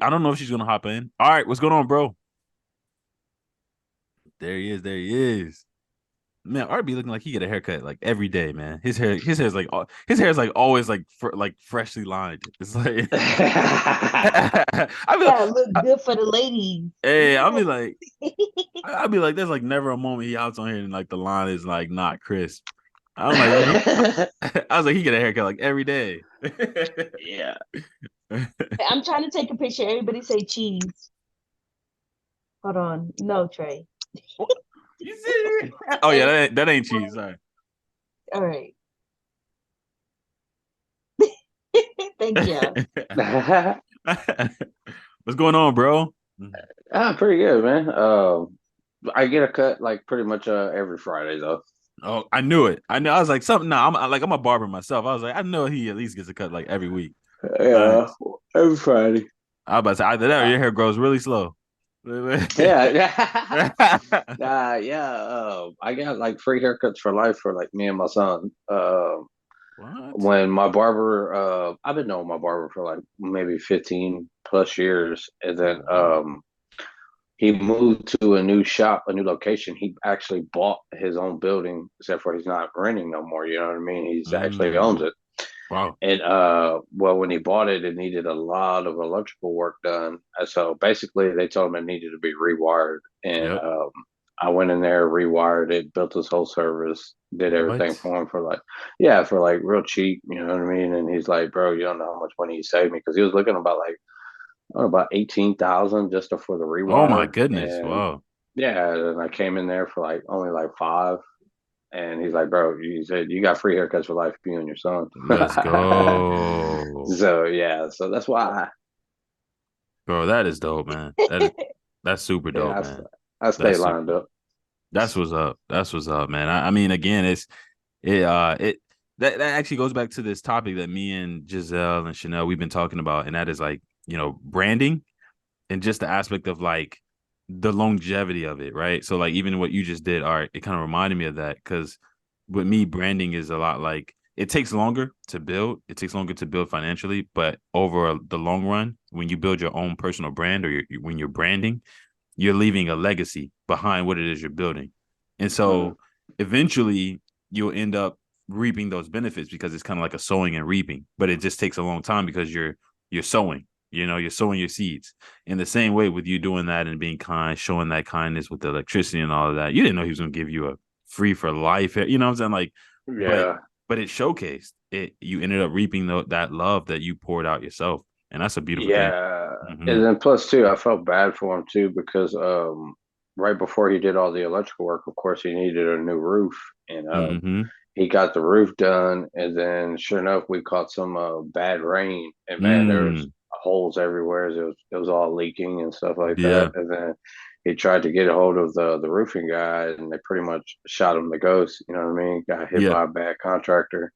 I don't know if she's gonna hop in. All right, what's going on, bro? There he is. There he is. Man, Art be looking like he get a haircut like every day, man. His hair is like always like freshly lined. It's like I Gotta look I, good for the ladies. hey, You I'll know? be like I'll be like, there's like never a moment he hops on here and like the line is like not crisp. I'm like, man, I was like, he get a haircut like every day. Yeah. I'm trying to take a picture. Everybody say cheese. Hold on. No, Trey. You see? Oh yeah, that ain't cheese. Sorry. All right. Thank you. What's going on, bro? Pretty good, man. I get a cut like pretty much every Friday though. Oh, I knew it. I knew. I was like, something. Nah, I'm a barber myself. I was like, I know he at least gets a cut like every week. Yeah, Nice. every Friday. I was about to say either that or Uh, your hair grows really slow. yeah, yeah. I got like free haircuts for life for like me and my son. What? When my barber, I've been knowing my barber for like maybe 15 plus years, and Oh then wow. he moved to a new shop, a new location. He actually bought his own building, except for he's not renting no more. You know what I mean? He's actually owns Mm, it. wow. And well, when he bought it, it needed a lot of electrical work done. And so basically, they told him it needed to be rewired. And Yep. I went in there, rewired it, built his whole service, did everything What? for him for like, yeah, for like real cheap. You know what I mean? And he's like, bro, you don't know how much money he saved me because he was looking about like, I don't know, about 18,000 just for the Oh my rewire. goodness. And Wow. yeah, and I came in there for like only like five. And he's like, bro, he said, you got free haircuts for life, you and your son. Let's go. So, yeah, so that's why, Bro, that is dope, man. That's super dope, yeah, man. I stay That's lined super. up. That's what's up. That's what's up, man. I mean, again, it that actually goes back to this topic that me and Giselle and Chanel we've been talking about, and that is like, branding and just the aspect of like the longevity of it, right? So like even what you just did, all right, it kind of reminded me of that because with me, branding is a lot like it takes longer to build. It takes longer to build financially, but over the long run, when you build your own personal brand or when you're branding, you're leaving a legacy behind what it is you're building. And Mm, so eventually you'll end up reaping those benefits because it's kind of like a sowing and reaping, but it just takes a long time because you're sowing, you're sowing your seeds. In the same way with you doing that and being kind, showing that kindness with the electricity and all of that. You didn't know he was going to give you a free for life, you know what I'm saying? Like, but yeah, but it showcased it. You ended up reaping that love that you poured out yourself, and that's a beautiful thing. yeah. Mm-hmm. And then plus too, I felt bad for him too because right before he did all the electrical work, of course, he needed a new roof, and Mm-hmm. he got the roof done, and then sure enough, we caught some bad rain, and man, there was Mm. holes everywhere. It was all leaking and stuff like that. Yeah. And then he tried to get a hold of the roofing guy, and they pretty much shot him the ghost. You know what I mean? Got hit Yeah. by a bad contractor.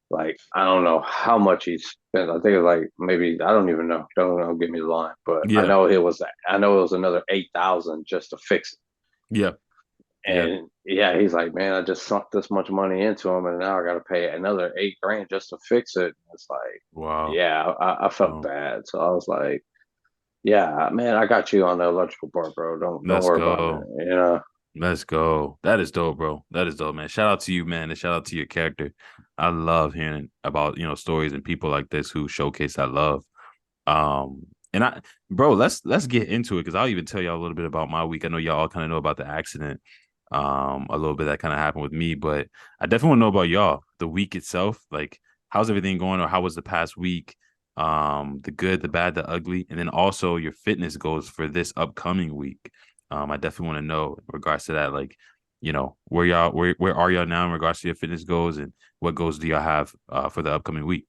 Like I don't know how much he spent. I think it was like maybe I don't even know. Don't give me the line, but I Yeah. know it was. I know it was another 8,000 just to fix it. Yeah. Yeah. And yeah, he's like, man, I just sunk this much money into him, and now I got to pay another 8 grand just to fix it. It's like, Wow. yeah, I felt Wow. bad, so I was like, yeah, man, I got you on the electrical part, bro. Don't Let's worry about it. go. You know, Let's go. That is dope, bro. That is dope, man. Shout out to you, man, and shout out to your character. I love hearing about, stories and people like this who showcase that love. And bro, let's get into it because I'll even tell y'all a little bit about my week. I know y'all kind of know about the accident, a little bit that kind of happened with me, but I definitely want to know about y'all, the week itself. Like, how's everything going, or how was the past week? The good, the bad, the ugly, and then also your fitness goals for this upcoming week. I definitely want to know in regards to that, like, where are y'all now in regards to your fitness goals, and what goals do y'all have for the upcoming week?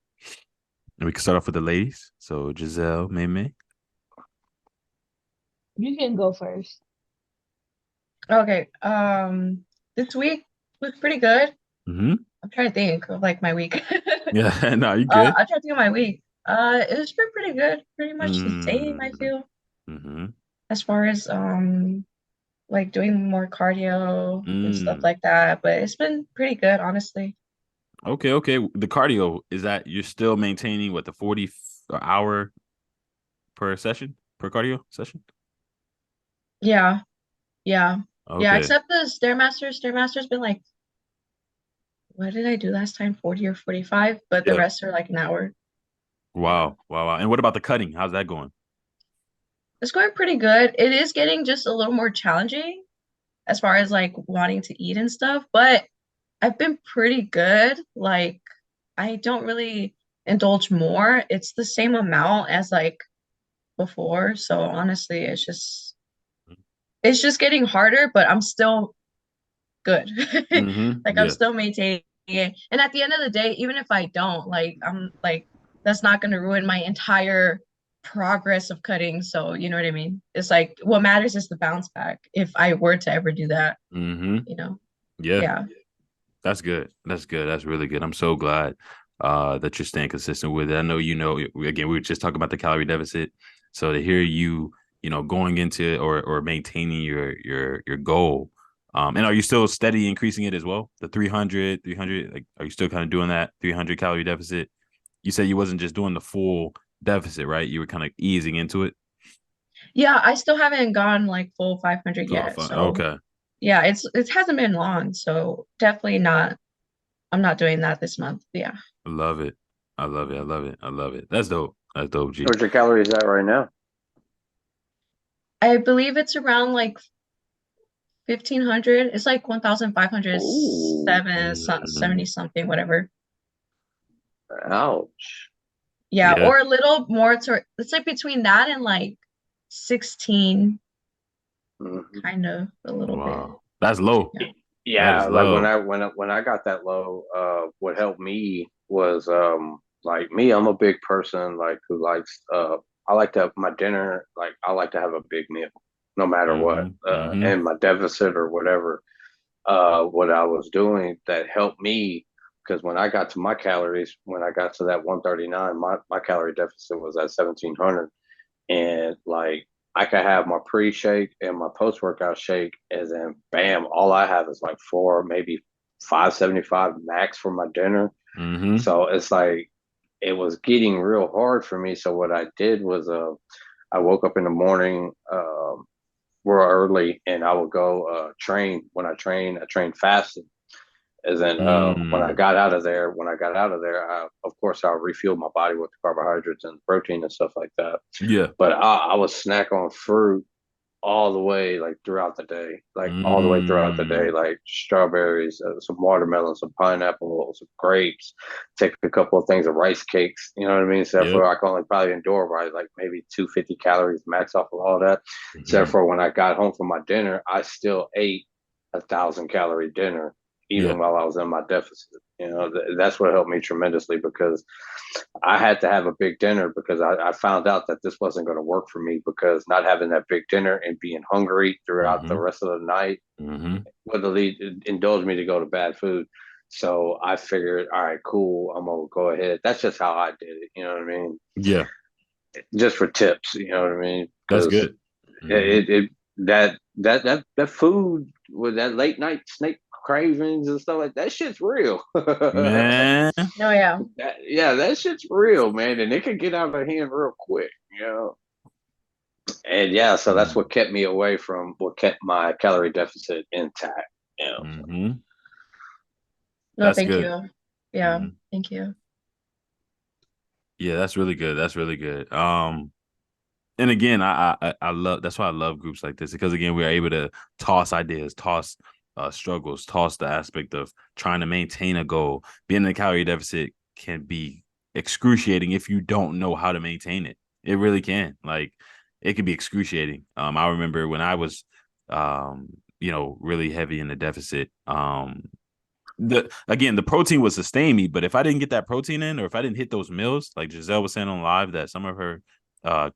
And we can start off with the ladies. So Giselle, MayMay. You can go first. Okay. This week was pretty good. Mm-hmm. I'm trying to think of like my week. Yeah, no, you good. I'm trying to think of my week. It's been pretty good. Pretty much the same, I Mm-hmm. feel, Mm-hmm. as far as like doing more cardio and stuff Mm. like that. But it's been pretty good, honestly. Okay, okay. The cardio is that you're still maintaining what the 40 hour session, per cardio session? Yeah. Yeah. Yeah. Okay. Except the Stairmaster. Stairmaster's been like, what did I do last time? 40 or 45, but the Yeah. rest are like an hour. Wow. Wow. Wow. And what about the cutting? How's that going? It's going pretty good. It is getting just a little more challenging as far as like wanting to eat and stuff, but I've been pretty good. Like, I don't really indulge more. It's the same amount as like before. So honestly, it's just getting harder, but I'm still good. Mm-hmm. Like I'm Yeah. still maintaining it. And at the end of the day, even if I don't, like I'm like that's not gonna ruin my entire progress of cutting. So you know what I mean? It's like what matters is the bounce back if I were to ever do that, Mm-hmm. you know. Yeah. Yeah. That's good. That's good. That's really good. I'm so glad that you're staying consistent with it. I know, again, we were just talking about the calorie deficit. So to hear you, going into or maintaining your goal. And are you still steady increasing it as well? The 300, like, are you still kind of doing that 300 calorie deficit? You said you wasn't just doing the full deficit, right? You were kind of easing into it. Yeah, I still haven't gone like full 500 Oh, yet. fine. So Okay. yeah, it hasn't been long. So definitely not. I'm not doing that this month. Yeah. I love it. I love it. I love it. I love it. That's dope. That's dope, G. Where's your calories at right now? I believe it's around like 1,500. It's like 1,507, Mm, 70 something, whatever. Ouch. Yeah, yeah. or a little more to it's like between that and like 16, Mhm. kind of a little bit. Wow. That's low. Yeah. That Yeah, is like low. when I got that low, what helped me was like me, I'm a big person like who likes I like to have my dinner, like I like to have a big meal no matter what. Mm-hmm. Mm-hmm. And my deficit or whatever what I was doing that helped me because when I got to my calories, when I got to that 139, my calorie deficit was at 1,700, and like I could have my pre-shake and my post-workout shake, and then bam, all I have is like four, maybe 575 max for my dinner. Mm-hmm. So it's like it was getting real hard for me. So what I did was I woke up in the morning real early and I would go train. When I train fasted. And then Mm. when I got out of there, of course, I'll refuel my body with the carbohydrates and protein and stuff like that. Yeah. But I would snack on fruit all the way, like throughout the day, like all the way throughout the day, Mm. like strawberries, some watermelon, some pineapple, some grapes. Take a couple of things of rice cakes. You know what I mean? So Yep. therefore, I can only probably endure by like maybe 250 calories max off of all that. So Mm-hmm. therefore, when I got home from my dinner, I still ate 1,000 calorie dinner Yeah. even while I was in my deficit. You know, that's what helped me tremendously because I had to have a big dinner because I found out that this wasn't going to work for me because not having that big dinner and being hungry throughout the Mm-hmm. rest of the night Mm-hmm. would indulge me to go to bad food. So I figured, all right, cool, I'm gonna go ahead. That's just how I did it. You know what I mean? Yeah. Just for tips. You know what I mean? That's Because good. Mm-hmm. it that food with that late night snake cravings and stuff like that shit's real. Man. No, yeah. Yeah, that shit's real, man, and it can get out of hand real quick, you know. And yeah, so that's Mm-hmm. what kept me away from what kept my calorie deficit intact, you know. So. Mm-hmm. No, That's thank good. you. Yeah, Mm-hmm. thank you. Yeah, that's really good. That's really good. And again, I love that's why I love groups like this because again, we're able to toss ideas, toss struggles, toss the aspect of trying to maintain a goal. Being in a calorie deficit can be excruciating if you don't know how to maintain it. It really can. Like it can be excruciating. I remember when I was really heavy in the deficit. The protein would sustain me, but if I didn't get that protein in, or if I didn't hit those meals, like Giselle was saying on live, that some of her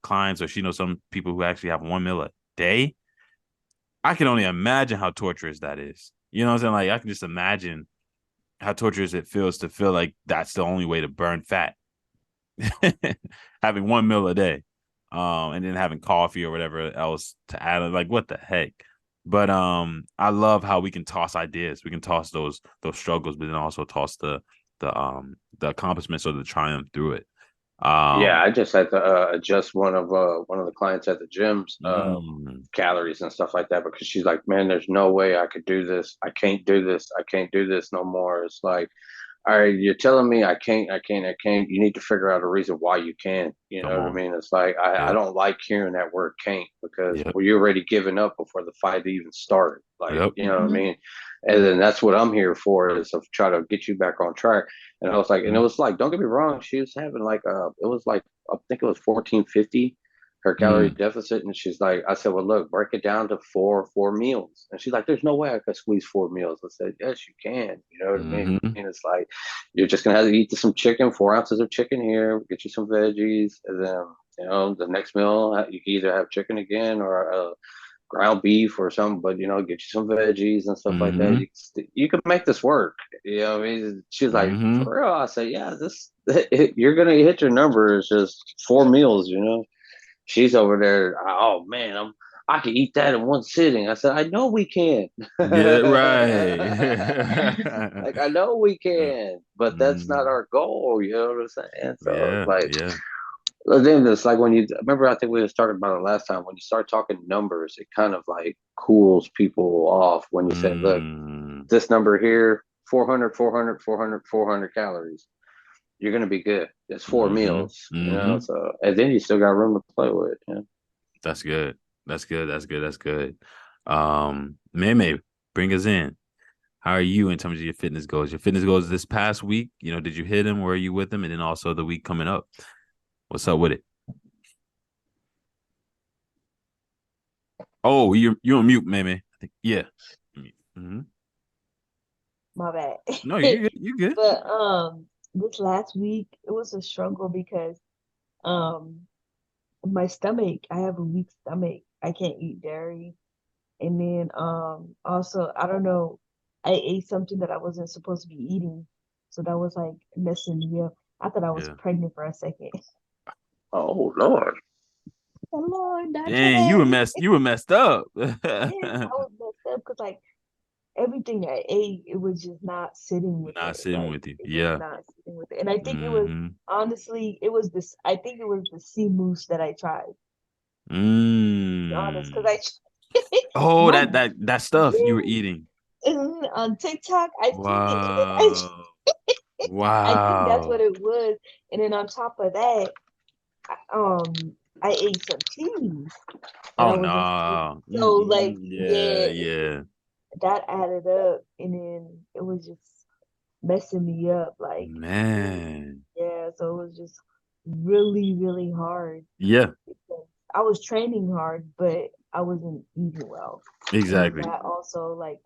clients, or she knows some people who actually have one meal a day, I can only imagine how torturous that is. You know what I'm saying? Like I can just imagine how torturous it feels to feel like that's the only way to burn fat, having one meal a day, and then having coffee or whatever else to add. Like what the heck? But I love how we can toss ideas. We can toss those struggles, but then also toss the accomplishments or the triumph through it. Yeah, I just had to adjust one of the clients at the gym's mm, calories and stuff like that because she's like, man, there's no way I could do this. I can't do this. I can't do this no more. It's like, all right, you're telling me I can't, I can't, I can't. You need to figure out a reason why you can. You know come what I on. mean? It's like I Yep. don't like hearing that word can't because Yep. well, you're already giving up before the fight even started. Like, Yep. you know what I Mhm. mean? And then that's what I'm here for is to try to get you back on track. And I was like, and it Mm, was like, don't get me wrong, she was having like it was like I think it was 1450 her calorie mm, deficit, and she's like, I said, well, look, break it down to four meals, and she's like, there's no way I could squeeze 4 meals. I said, yes, you can. You know what I mean? mm-hmm. And it's like you're just gonna have to eat some chicken, 4 ounces of chicken here, get you some veggies, and then the next meal you can either have chicken again or ground beef or something, but get you some veggies and stuff like that. Mm-hmm. You can make this work. You know what I mean? She's like, Mm-hmm. for real? I said, yeah, this you're gonna hit your number. It's just 4 meals. She's over there. Oh man, I can eat that in one sitting. I said, I know we can. Yeah, right. Like I know we can, but that's not Mm, our goal. You know what I'm saying? So yeah, like yeah. then it's like when you remember, I think we was talking about it last time. When you start talking numbers, it kind of like cools people off when you say, look, Mm, this number here, 400, 400, 400, 400 calories. You're going to be good. It's 4 meals, mm-hmm. so, and then you still got room to play with. That's good. That's good. That's good. That's good. MayMay, bring us in. How are you in terms of your fitness goals? Your fitness goals this past week, did you hit them? Were you with them? And then also the week coming up. What's up with it? Oh, you're on mute, MayMay. I think yeah. Mm-hmm. My bad. No, you good. You good. But this last week it was a struggle because um my stomach, I have a weak stomach. I can't eat dairy. And then also I don't know, I ate something that I wasn't supposed to be eating. So that was like messing me up. I thought I was Yeah. pregnant for a second. Oh Lord. Oh Lord, not Dang, you were today. messed. You were messed up. Yes, I was messed up because like everything I ate, it was just not sitting with Not it. sitting Like with you. it was Yeah. not sitting with it. And I think it was Mm-hmm. honestly, it was this. I think it was the sea moose that I tried. To be honest, because Mm. I Oh, my that stuff you were yeah, eating. on TikTok, I seen it. And then Wow. I think that's what Wow. it was. And then on top of that, I ate some cheese that I Oh wasn't supposed to. no. So like, Yeah, yeah, yeah. that added up, and then it was just messing me up, like really, Man. yeah. So it was just really, really hard Yeah, because I was training hard, but I wasn't eating well, and then exactly. that also like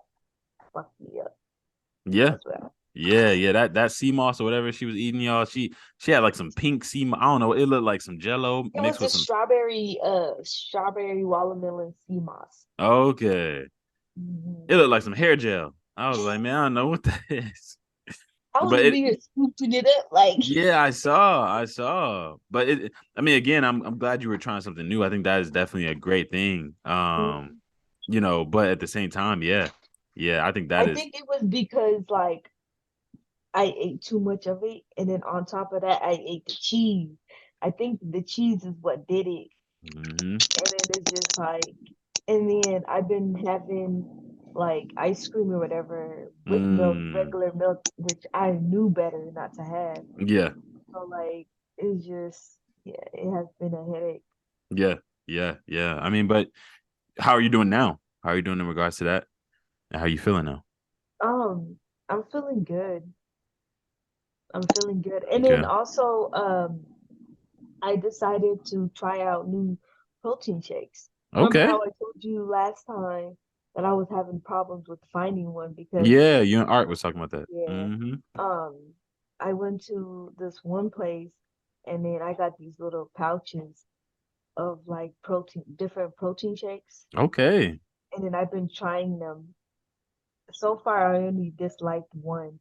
fucked me up Yeah. as well. Yeah, yeah. That sea moss or whatever she was eating, y'all. She had like some pink sea moss. I don't know. It looked like some jello It was mixed with this some strawberry watermelon sea moss. okay. Mhm. It looked like some hair gel. I was like, man, I don't know what that is. I was But over it here scooping it up like. yeah, I saw. But I mean, again, I'm glad you were trying something new. I think that is definitely a great thing. But at the same time, yeah. Yeah, I think that I is think it was because like I ate too much of it, and then on top of that, I ate the cheese. I think the cheese is what did it, hmm and then it's just like, and then I've been having like ice cream or whatever with milk, mm, regular milk, which I knew better not to have. yeah, So like, it's just, yeah, it has been a headache. yeah, yeah. I mean, but how are you doing now? How are you doing in regards to that? And how are you feeling now? Um, I'm feeling good. I'm feeling good, and then Okay. also, I decided to try out new protein shakes. Remember Okay. how I told you last time that I was having problems with finding one because, Yeah, you and Art was talking about that. yeah, Hmm um, I went to this one place and then I got these little pouches of like different protein shakes, Okay. and then I've been trying them. So far, I only disliked one.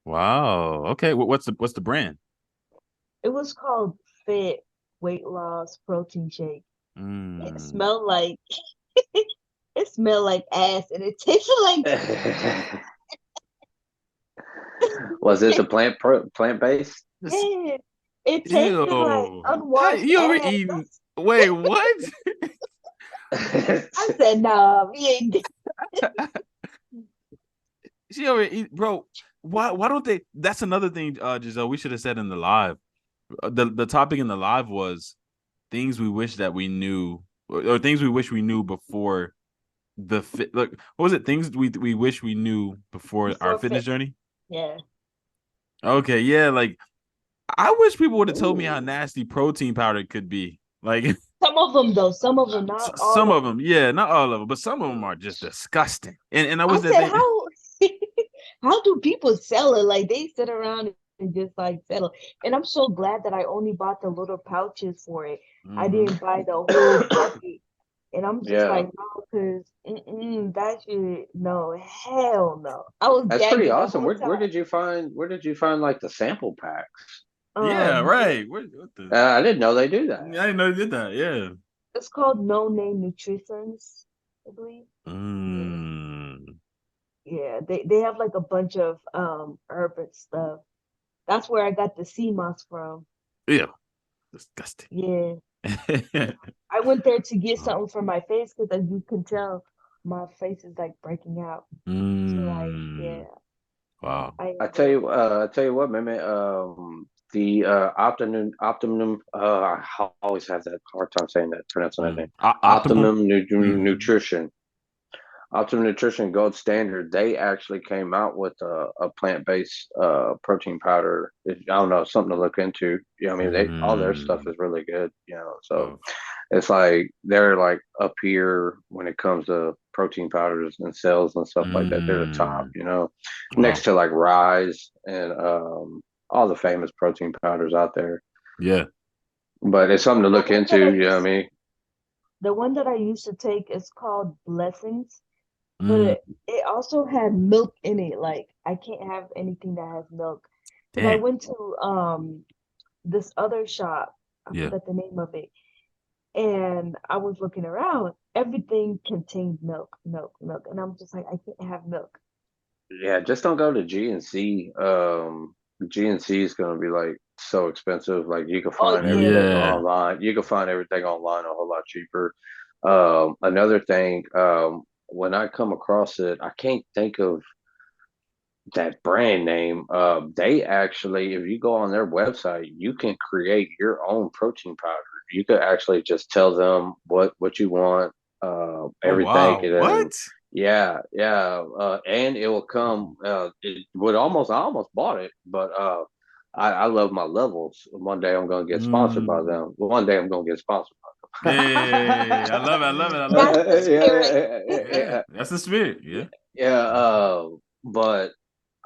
Wow. Okay. What's the brand? It was called Fit Weight Loss Protein Shake. It Mm. smelled like it smelled like ass and it tasted like Was this a plant based? This- yeah. It tasted like Ew. Hey, unwashed you ever ass. eaten? Wait, what? I said, nah, we ain't. She ever eat, bro? Why don't they? That's another thing, Giselle. We should have said in the live. The topic in the live was things we wish that we knew, or things we wish we knew before the fit. Look, what was it? Things we wish we knew before our Before fitness fit. journey. Yeah. Okay, yeah, like I wish people would have told me how Ooh. nasty protein powder could be. Like Some of them though, some of them, not all some of of them. them, yeah, not all of them, but some of them are just disgusting. And I I was that said, thing. how how do people sell it? Like they sit around and just like settle. And I'm so glad that I only bought the little pouches for it. I Mm-hmm. didn't buy the whole packet. And I'm just Yeah, like, no, because that shit, no, hell no. I was that's pretty gagging the awesome. whole Where time. did you find like the sample packs? Yeah, It, right. What the? I didn't know they do I that. didn't know they did that. Yeah. it's called No Name Nutritions, I believe. Yeah. Mm. Yeah, they have like a bunch of urban stuff. That's where I got the sea moss from. Yeah. Disgusting. Yeah. I went there to get something for my face because as you can tell, my face is like breaking out. So like, yeah, Mm. Wow. I I tell you what, man, the Optimum, I always have that hard time saying that, pronouncing that name. Optimal. Mm. Nutrition. Optimum Nutrition Gold Standard, they actually came out with a plant-based protein powder. I don't know, something to look into. You know, I mean, they all their stuff Mm. is really good. You know, so Wow. it's like they're like up here when it comes to protein powders and cells and stuff like that. They're the top. Mm. You know, next Wow. to like Rise and all the famous protein powders out there. Yeah. But it's something to the look one that into. You know what I mean? the one that I used to take is called Blessings, but Mm. it also had milk in it. Like I can't have anything that has milk because I Damn. went to this other shop. I Yeah. forgot the name of it. And I was looking around, everything contained milk, milk, milk. And I'm just like, I can't have milk. Yeah, just don't go to GNC. GNC is going to be like so expensive. Like you can Oh find yeah, everything Yeah. online. You can find everything online a whole lot cheaper. Another thing, when I come across it, I can't think of that brand name. They actually, if you go on their website, you can create your own protein powder. You could actually just tell them what you want, Oh everything, wow. and What? then and it will come. It would almost I almost bought it, but I love my levels. One day I'm gonna get sponsored by Mm. them. One day I'm gonna get sponsored by Hey, I love it. I love it. I love that's it. the them. spirit. Yeah, that's the spirit. Yeah. Yeah, but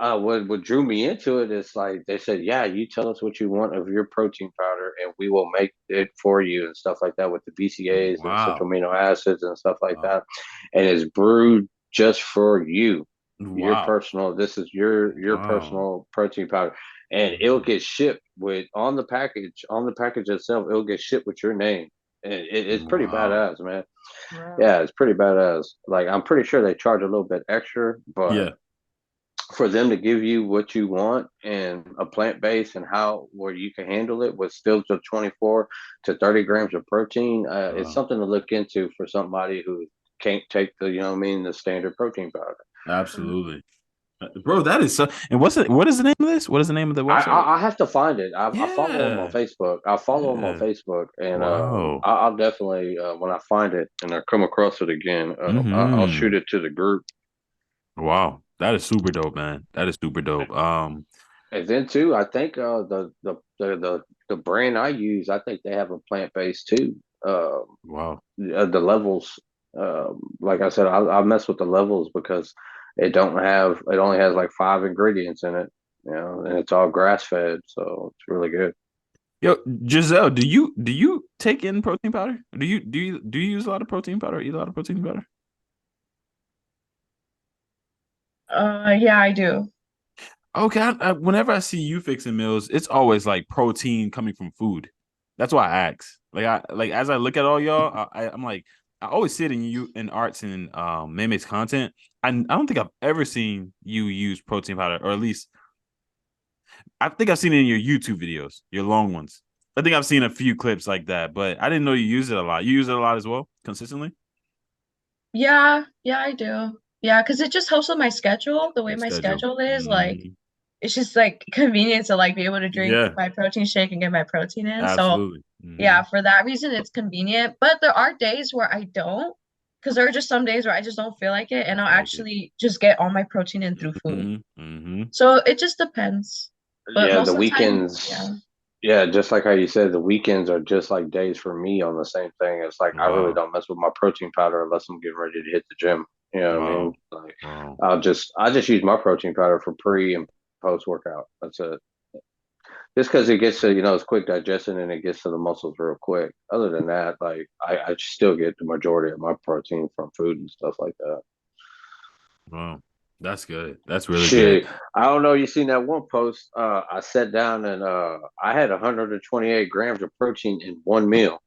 what drew me into it is like they said, yeah, you tell us what you want of your protein powder, and we will make it for you and stuff like that with the BCAAs and essential Wow. amino acids and stuff like Wow. that, and it's brewed just for you, your Wow. personal. This is your Wow. personal protein powder, and it'll Mm. get shipped with on the package itself. It'll get shipped with your name, and it's pretty Wow. badass, man. Wow. Yeah, it's pretty badass. Like I'm pretty sure they charge a little bit extra, but Yeah. for them to give you what you want and a plant base and how where you can handle it with still to 24 to 30 grams of protein, it's Wow. something to look into for somebody who can't take the you know what I mean the standard protein powder. Mhm. Absolutely. Bro, that is so. And what is the name of this? What is the name of the website? I have to find it. I follow them on Yeah. Facebook. I follow them on Yeah. Facebook, and Wow. I'll definitely when I find it and I come across it again, I'll shoot Mm-hmm. it to the group. Wow. That is super dope, man. That is super dope. And then too, I think the brand I use, I think they have a plant based too. Wow. The levels, like I said, I mess with the levels because it only has like 5 ingredients in it, you know, and it's all grass fed, so it's really good. Yo, Giselle, do you take in protein powder? Do you use a lot of protein powder? Eat a lot of protein powder? Yeah, I do. Okay, whenever I see you fixing meals, it's always like protein coming from food. That's why I ask. Like as I look at all y'all, I'm like I always see it in you in arts and MayMay's content. I don't think I've ever seen you use protein powder, or at least I think I've seen it in your YouTube videos, your long ones. I think I've seen a few clips like that, but I didn't know you use it a lot. You use it a lot as well, consistently? Yeah, yeah, I do. Yeah, because it just helps with my schedule, the way Your my schedule. schedule is. Like, Mhm. it's just like convenient to like be able to drink Yeah, my protein shake and get my protein in. So absolutely. yeah, for that reason, it's convenient. But there are days where I don't, because there are just some days where I just don't feel like it, and Don't I'll feel like it. actually just get all my protein in through food. Hmm. So it just depends. But Yeah, most the of the time, weekends. yeah. Yeah, just like how you said, the weekends are just like days for me on the same thing. It's like I really Wow. don't mess with my protein powder unless I'm getting ready to hit the gym. You know what I mean? Wow. Like Wow. I just use my protein powder for pre and post workout. That's it. Just because it gets to, it's quick digestion and it gets to the muscles real quick. Other than that, like I still get the majority of my protein from food and stuff like that. Wow. That's good. That's really good. Shit, I don't know. You seen that one post? I sat down and I had 128 grams of protein in one meal.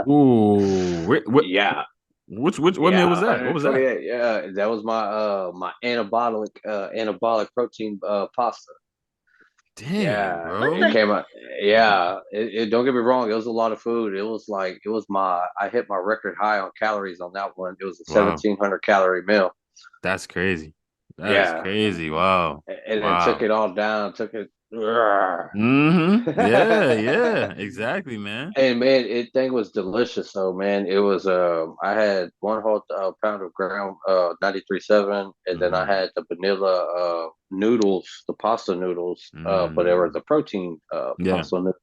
Ooh. Yeah, What meal yeah, was that? What was that? 128. Yeah, that was my anabolic protein pasta. Dang, Yeah, What it bro. the? came out. Yeah, don't get me wrong. It was a lot of food. I hit my record high on calories on that one. It was a Wow. 1,700 calorie meal. That's crazy. That is Yeah, crazy. Wow. and then took Wow. it all down. Took it. Yeah, yeah. Exactly, man. And man, it thing was delicious though, man. It was I had one whole pound of ground 93.7, and then I Hmm. had the vanilla noodles, the pasta noodles, but they were Mm. the protein Yeah. pasta noodles,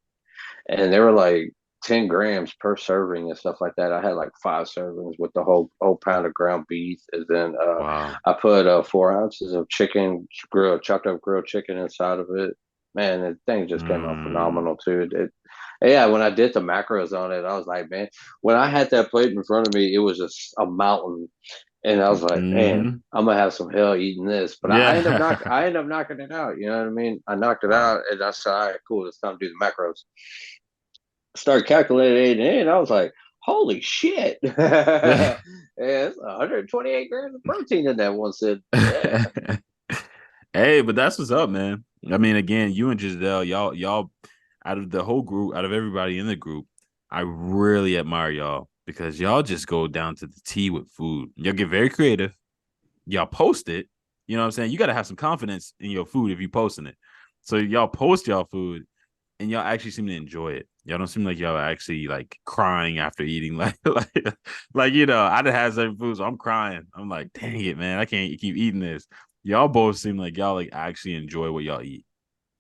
and they were like 10 grams per serving and stuff like that. I had like 5 servings with the whole pound of ground beef, and then Wow. I put 4 ounces of chicken grilled, chopped up grilled chicken inside of it. Man, the thing just came out Mm. phenomenal too. Yeah, when I did the macros on it, I was like, man, when I had that plate in front of me, it was just a mountain, and I was like, man, Hmm. I'm gonna have some hell eating this. But Yeah. I ended up knocking it out. You know what I mean? I knocked it Wow. out, and I said, all right, cool, it's time to do the macros. Started calculating it, and I was like, holy shit. Yeah, it's 128 grams of protein in that one sit. Yeah. Hey, but that's what's up, man. I mean, again, you and Giselle, y'all, out of the whole group, out of everybody in the group, I really admire y'all because y'all just go down to the T with food. Y'all get very creative. Y'all post it. You know what I'm saying? You got to have some confidence in your food if you posting it. So y'all post y'all food and y'all actually seem to enjoy it. Y'all don't seem like y'all are actually like crying after eating. Like I done had certain foods. So I'm crying. I'm like, dang it, man, I can't keep eating this. Y'all both seem like y'all like actually enjoy what y'all eat.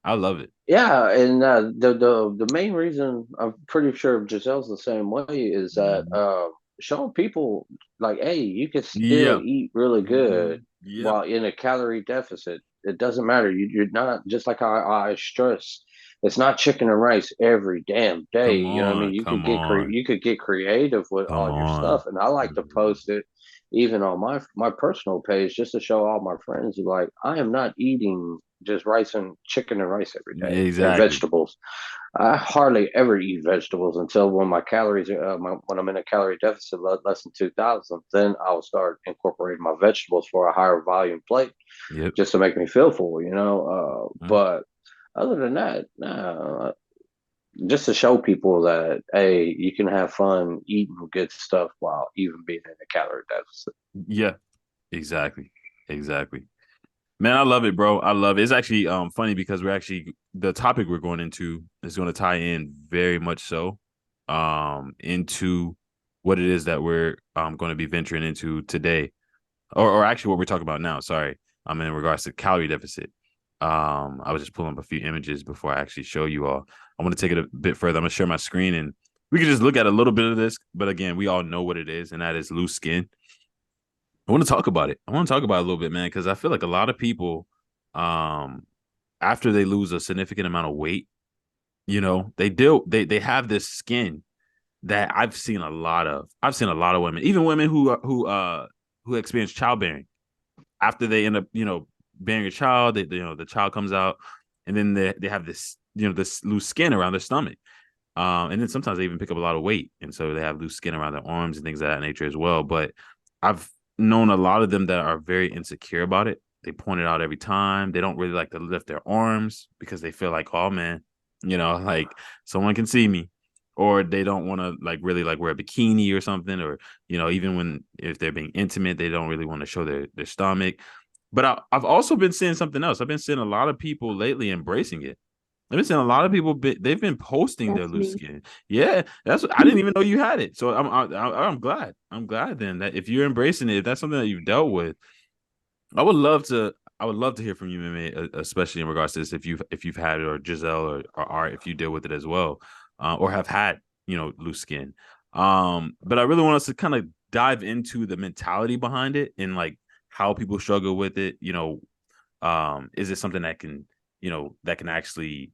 I love it. Yeah, and the main reason I'm pretty sure Giselle's the same way is that Mhm. showing people like, hey, you can still Yeah. eat really good Yep. while in a calorie deficit. It doesn't matter. You're not just like I stress. It's not chicken and rice every damn day. Come You know what I mean? on. Come You on. could get creative with Come all your on. stuff, and I like to Mhm. post it even on my personal page just to show all my friends like I am not eating just rice and chicken and rice every day and Exactly. vegetables. I hardly ever eat vegetables until when my calories are when I'm in a calorie deficit less than 2,000. Then I'll start incorporating my vegetables for a higher volume plate Yep. just to make me feel full, you know. Mm. But other than that, nah, just to show people that hey, you can have fun eating good stuff while even being in a calorie deficit. Yeah. Exactly. Exactly. Man, I love it, bro. I love it. It's actually funny because we're actually the topic we're going into is going to tie in very much so into what it is that we're going to be venturing into today, or actually what we're talking about now. Sorry, in regards to calorie deficit. I was just pulling up a few images before I actually show you all. I want to take it a bit further. I'm gonna share my screen and we can just look at a little bit of this. But again, we all know what it is, and that is loose skin. I want to talk about it. I want to talk about it a little bit, man, because I feel like a lot of people, um, after they lose a significant amount of weight, they have this skin that I've seen a lot of. I've seen a lot of women, even women who experience childbearing after they end up, bearing a child. The child comes out, and then they have this, this loose skin around their stomach. And then sometimes they even pick up a lot of weight, and so they have loose skin around their arms and things of that nature as well. But I've known a lot of them that are very insecure about it, They point it out every time. They don't really like to lift their arms because they feel like, oh man, like someone can see me. Or they don't want to like really like wear a bikini or something, or even if they're being intimate, they don't really want to show their stomach. But I've also been seeing something else. I've been seeing a lot of people lately embracing it. I've been seeing a lot of people. They've been posting their That's loose me. skin. Yeah, I didn't even know you had it. So I'm glad. I'm glad then that if you're embracing it, if that's something that you've dealt with, I would love to. I would love to hear from you, MayMay, especially in regards to this. If you've had it, or Giselle, or Art, if you deal with it as well, or have had loose skin. But I really want us to kind of dive into the mentality behind it and like how people struggle with it. Is it something that can actually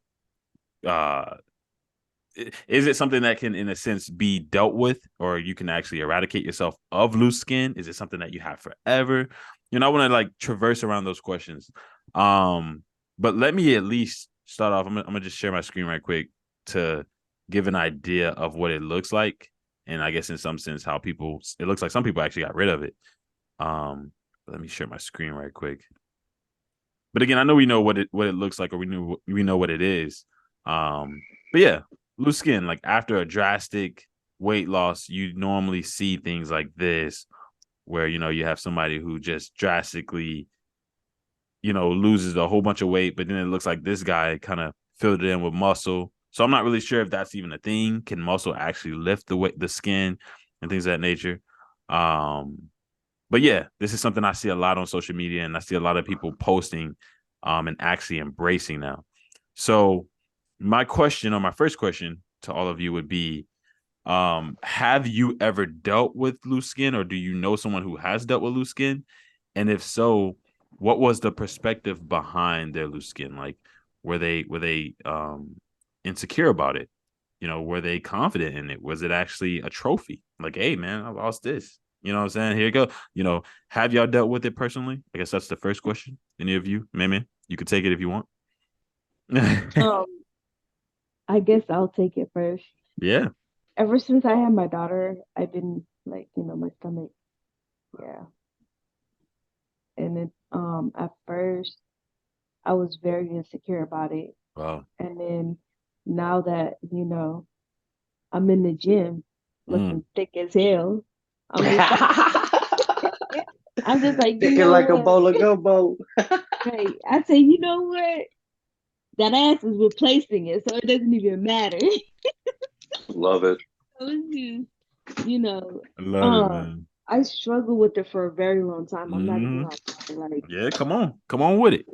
is it something that can, in a sense, be dealt with, or you can actually eradicate yourself of loose skin? Is it something that you have forever? I want to like traverse around those questions. But let me at least start off. I'm gonna just share my screen right quick to give an idea of what it looks like, and I guess in some sense how it looks like some people actually got rid of it. Let me share my screen right quick. But again, I know we know what it looks like, or we know what it is. But yeah, loose skin, like after a drastic weight loss, you normally see things like this, where you have somebody who just drastically loses a whole bunch of weight, but then it looks like this guy kind of filled it in with muscle. So I'm not really sure if that's even a thing. Can muscle actually lift the skin and things of that nature? But yeah, this is something I see a lot on social media, and I see a lot of people posting and actually embracing now. So my first question to all of you would be, have you ever dealt with loose skin, or do you know someone who has dealt with loose skin? And if so, what was the perspective behind their loose skin? Like, were they insecure about it? Were they confident in it? Was it actually a trophy? Like, hey man, I lost this. You know what I'm saying? Here you go. Have y'all dealt with it personally? I guess that's the first question. Any of you? Maybe you could take it if you want. Um, I guess I'll take it first. Yeah. Ever since I had my daughter, I've been like, my stomach, yeah. And it at first I was very insecure about it. Wow. And then now that, I'm in the gym Mm. looking thick as hell, I'm just like I'm just like, Thinking like a bowl of gumbo. right. I say, you know what? That ass is replacing it, so it doesn't even matter. Love it. So it's just, you know, I love it, man. I struggled with it for a very long time. I'm not even like, yeah, come on with it.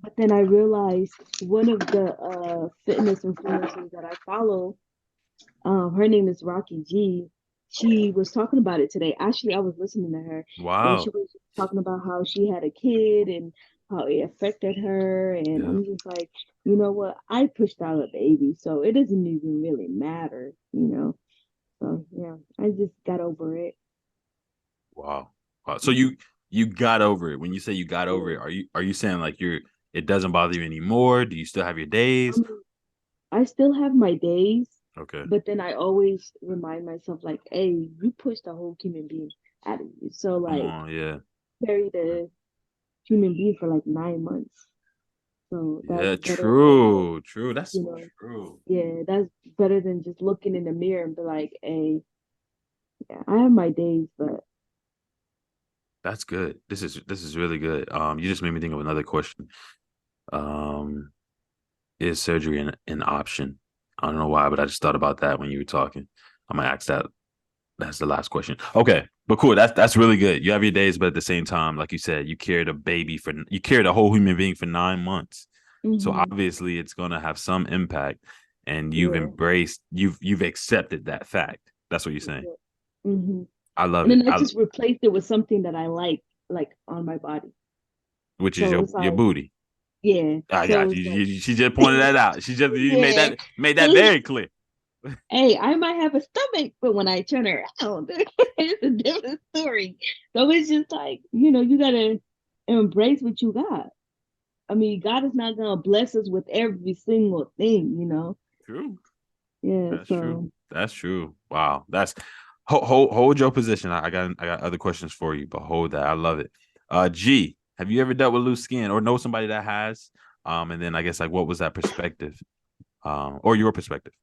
but then I realized one of the fitness influencers that I follow, her name is Rocky G. She was talking about it today. Actually, I was listening to her, and she Wow. was talking about how she had a kid and how it affected her. And Yeah. I'm just like, you know what? I pushed out a baby, so it doesn't even really matter. So yeah, I just got over it. Wow. So you got over it. When you say you got over Yeah. it, are you saying like it doesn't bother you anymore? Do you still have your days? I still have my days, Okay. but then I always remind myself, like, hey, you pushed a whole human being out of you. So, Come like, on, yeah. carried a human being for like 9 months. So that's Yeah, better than just, true. That's you know, true. yeah, that's better than just looking in the mirror and be like, hey, yeah, I have my days, but That's good. This is really good. You just made me think of another question. Um, is surgery an option? I don't know why, but I just thought about that when you were talking. I might ask that. That's the last question. Okay, but cool. That's really good. You have your days, but at the same time, like you said, you carried a whole human being for 9 months. So hmm obviously, it's gonna have some impact, and yeah, you've accepted that fact. That's what you're saying. yeah. hmm I love And it. then I just replaced it with something that I like on my body. Which is So your it's your like, booty. yeah. I So got it's you. like, She just pointed that out. You made yeah. that very clear. Hey, I might have a stomach, but when I turn around, it's a different story. So it's just like, you gotta embrace what you got. I mean, God is not gonna bless us with every single thing. True. Yeah, That's true. so That's true. Wow. Hold your position. I got other questions for you, but hold that. I love it. G, Have you ever dealt with loose skin or know somebody that has? And then I guess like what was that perspective? Or your perspective?